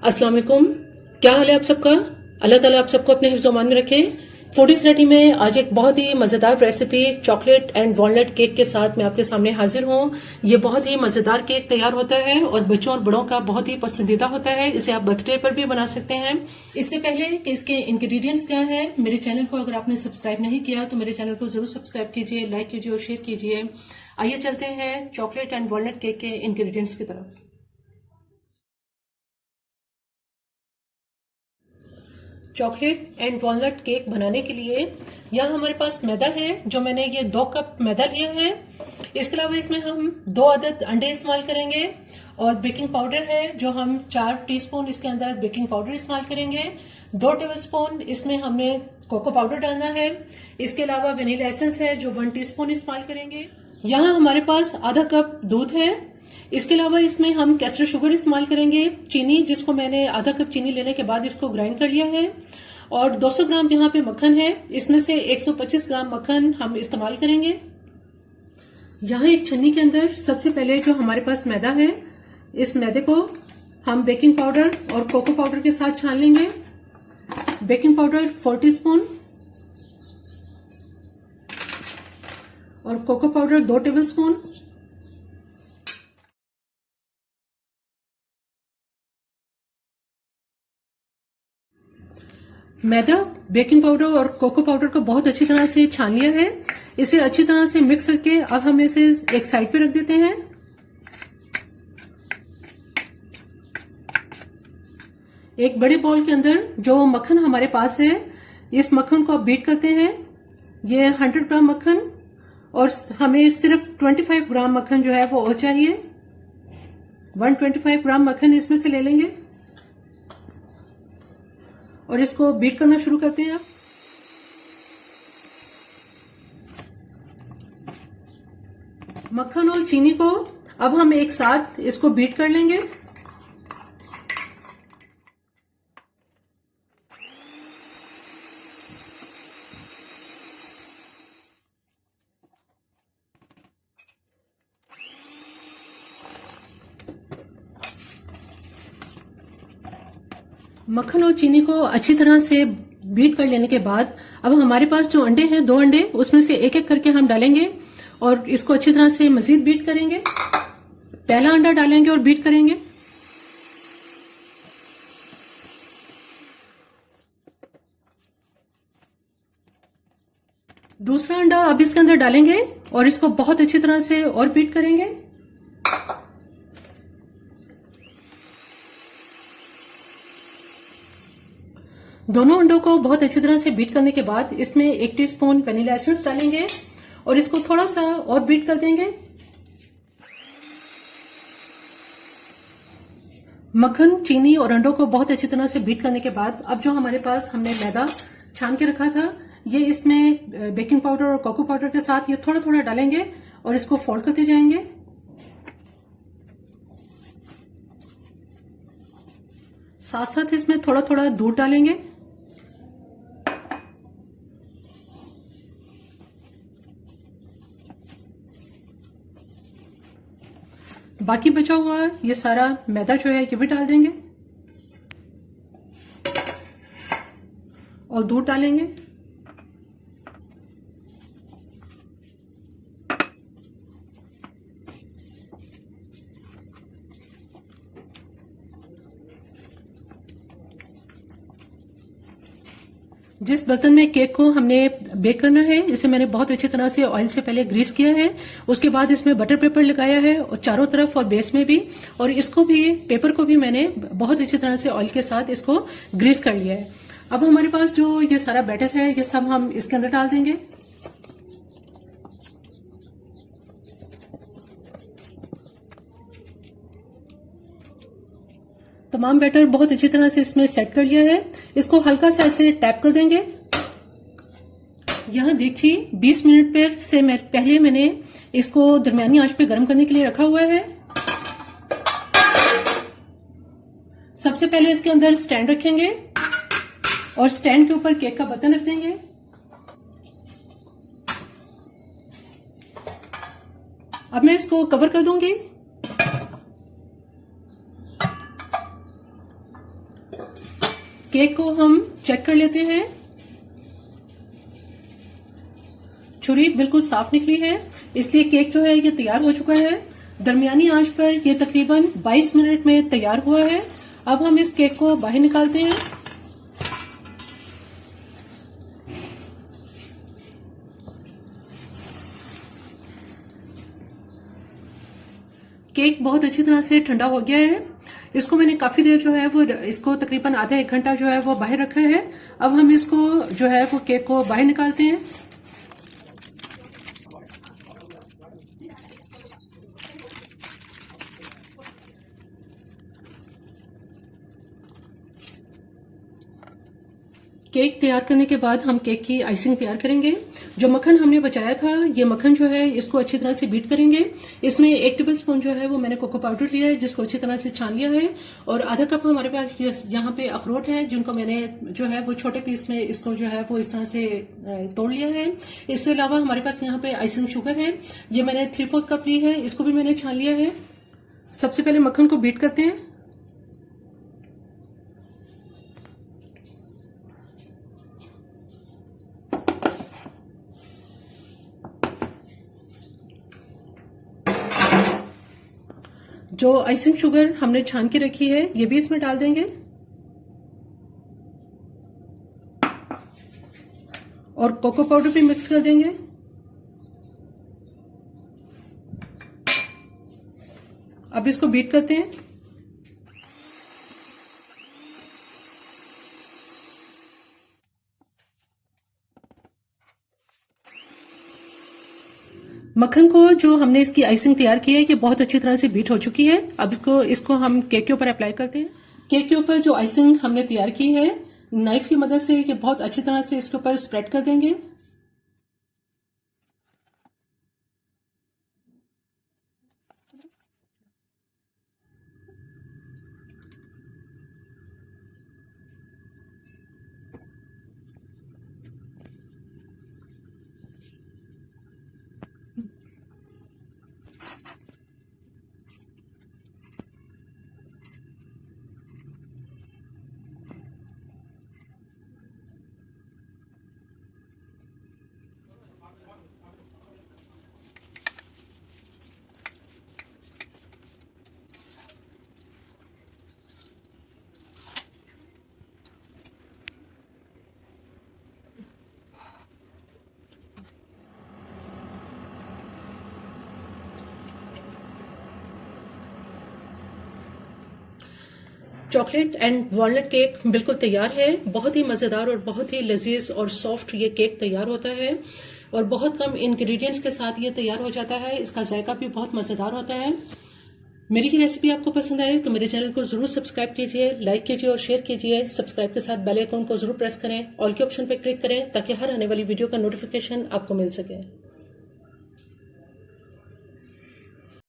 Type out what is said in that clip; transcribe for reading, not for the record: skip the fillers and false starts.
अस्सलाम वालेकुम। क्या हाल है आप सबका? अल्लाह ताला आप सबको अपने हिफ्ज़-ओ-अमान में रखे। फूडीज रेडी में आज एक बहुत ही मज़ेदार recipe chocolate and walnut cake के साथ मैं आपके सामने हाजिर हूँ। ये बहुत ही मज़ेदार केक तैयार होता है और बच्चों और बड़ों का बहुत ही पसंदीदा होता है। इसे आप बर्थडे पर भी बना सकते हैं। इससे पहले कि इसके इंग्रेडिएंट्स क्या है, मेरे चैनल को अगर आपने सब्सक्राइब नहीं किया तो मेरे चैनल को जरूर सब्सक्राइब कीजिए, लाइक कीजिए और शेयर कीजिए। आइए चलते हैं चॉकलेट एंड वॉलनट केक के इंग्रेडिएंट्स की तरफ। चॉकलेट एंड वॉलनट केक बनाने के लिए यहाँ हमारे पास मैदा है, जो मैंने ये 2 कप मैदा लिया है। इसके अलावा इसमें हम 2 अदद अंडे इस्तेमाल करेंगे और बेकिंग पाउडर है, जो हम 4 टीस्पून इसके अंदर बेकिंग पाउडर इस्तेमाल करेंगे। 2 टेबलस्पून इसमें हमने कोको पाउडर डालना है। इसके अलावा वनीला एसेंस है, जो 1 टीस्पून इस्तेमाल करेंगे। यहाँ हमारे पास आधा कप दूध है। इसके अलावा इसमें हम कैस्टर शुगर इस्तेमाल करेंगे, चीनी, जिसको मैंने आधा कप चीनी लेने के बाद इसको ग्राइंड कर लिया है। और 200 ग्राम यहाँ पे मक्खन है, इसमें से 125 ग्राम मक्खन हम इस्तेमाल करेंगे। यहाँ एक छन्नी के अंदर सबसे पहले जो हमारे पास मैदा है, इस मैदे को हम बेकिंग पाउडर और कोको पाउडर के साथ छान लेंगे। बेकिंग पाउडर 4 टीस्पून और कोको पाउडर 2 टेबलस्पून। मैदा, बेकिंग पाउडर और कोको पाउडर को बहुत अच्छी तरह से छान लिया है। इसे अच्छी तरह से मिक्स करके अब हम इसे एक साइड पे रख देते हैं। एक बड़े बाउल के अंदर जो मक्खन हमारे पास है, इस मक्खन को अब बीट करते हैं। ये 100 ग्राम मक्खन और हमें सिर्फ 25 ग्राम मक्खन जो है वो और चाहिए। 125 ग्राम मक्खन इसमें से ले लेंगे और इसको बीट करना शुरू करते हैं। मक्खन और चीनी को अब हम एक साथ इसको बीट कर लेंगे। मक्खन और चीनी को अच्छी तरह से बीट कर लेने के बाद अब हमारे पास जो अंडे हैं, 2 अंडे, उसमें से एक एक करके हम डालेंगे और इसको अच्छी तरह से मजीद बीट करेंगे। पहला अंडा डालेंगे और बीट करेंगे। दूसरा अंडा अब इसके अंदर डालेंगे और इसको बहुत अच्छी तरह से और बीट करेंगे। दोनों अंडों को बहुत अच्छी तरह से बीट करने के बाद इसमें 1 टीस्पून वनीला एसेंस डालेंगे और इसको थोड़ा सा और बीट कर देंगे। मक्खन, चीनी और अंडों को बहुत अच्छी तरह से बीट करने के बाद अब जो हमारे पास हमने मैदा छान के रखा था, ये इसमें बेकिंग पाउडर और कोको पाउडर के साथ ये थोड़ा थोड़ा डालेंगे और इसको फोल्ड करते जाएंगे। साथ साथ इसमें थोड़ा थोड़ा दूध डालेंगे। बाकी बचा हुआ ये सारा मैदा जो है ये भी डाल देंगे और दूध डालेंगे। जिस बर्तन में केक को हमने बेक करना है, इसे मैंने बहुत अच्छी तरह से ऑयल से पहले ग्रीस किया है। उसके बाद इसमें बटर पेपर लगाया है और चारों तरफ और बेस में भी, और इसको भी, पेपर को भी मैंने बहुत अच्छी तरह से ऑयल के साथ इसको ग्रीस कर लिया है। अब हमारे पास जो ये सारा बैटर है, ये सब हम इसके अंदर डाल देंगे। तमाम बैटर बहुत अच्छी तरह से इसमें सेट कर लिया है। इसको हल्का सा ऐसे टैप कर देंगे। यहाँ देखिए 20 मिनट पर से पहले मैंने इसको दरमियानी आंच पे गर्म करने के लिए रखा हुआ है। सबसे पहले इसके अंदर स्टैंड रखेंगे और स्टैंड के ऊपर केक का बर्तन रख देंगे। अब मैं इसको कवर कर दूंगी। केक को हम चेक कर लेते हैं। छुरी बिल्कुल साफ निकली है, इसलिए केक जो है ये तैयार हो चुका है। दरमियानी आंच पर ये तकरीबन 22 मिनट में तैयार हुआ है। अब हम इस केक को बाहर निकालते हैं। केक बहुत अच्छी तरह से ठंडा हो गया है। इसको मैंने काफी देर जो है वो इसको तकरीबन आधा एक घंटा जो है वो बाहर रखा है। अब हम इसको जो है वो केक को बाहर निकालते हैं। केक तैयार करने के बाद हम केक की आइसिंग तैयार करेंगे। जो मक्खन हमने बचाया था, ये मक्खन जो है इसको अच्छी तरह से बीट करेंगे। इसमें 1 टेबल स्पून जो है वो मैंने कोको पाउडर लिया है, जिसको अच्छी तरह से छान लिया है। और आधा कप हमारे पास यहाँ पे अखरोट है, जिनको मैंने जो है वो छोटे पीस में इसको जो है वो इस तरह से तोड़ लिया है। इसके अलावा हमारे पास यहाँ पे आइसिंग शुगर है, ये मैंने 3/4 कप ली है, इसको भी मैंने छान लिया है। सबसे पहले मक्खन को बीट करते हैं। जो आइसिंग शुगर हमने छान के रखी है ये भी इसमें डाल देंगे और कोको पाउडर भी मिक्स कर देंगे। अब इसको बीट करते हैं। मक्खन को जो हमने इसकी आइसिंग तैयार की है ये बहुत अच्छी तरह से बीट हो चुकी है। अब इसको हम केक के ऊपर अप्लाई करते हैं। केक के ऊपर जो आइसिंग हमने तैयार की है, नाइफ की मदद से ये बहुत अच्छी तरह से इसके ऊपर स्प्रेड कर देंगे। चॉकलेट एंड वॉलनट केक बिल्कुल तैयार है। बहुत ही मज़ेदार और बहुत ही लजीज और सॉफ्ट ये केक तैयार होता है और बहुत कम इंग्रेडिएंट्स के साथ ये तैयार हो जाता है। इसका जायका भी बहुत मज़ेदार होता है। मेरी ये रेसिपी आपको पसंद आए तो मेरे चैनल को ज़रूर सब्सक्राइब कीजिए, लाइक कीजिए और शेयर कीजिए। सब्सक्राइब के साथ बेल आइकन को ज़रूर प्रेस करें, ऑल के ऑप्शन पर क्लिक करें ताकि हर आने वाली वीडियो का नोटिफिकेशन आपको मिल सके।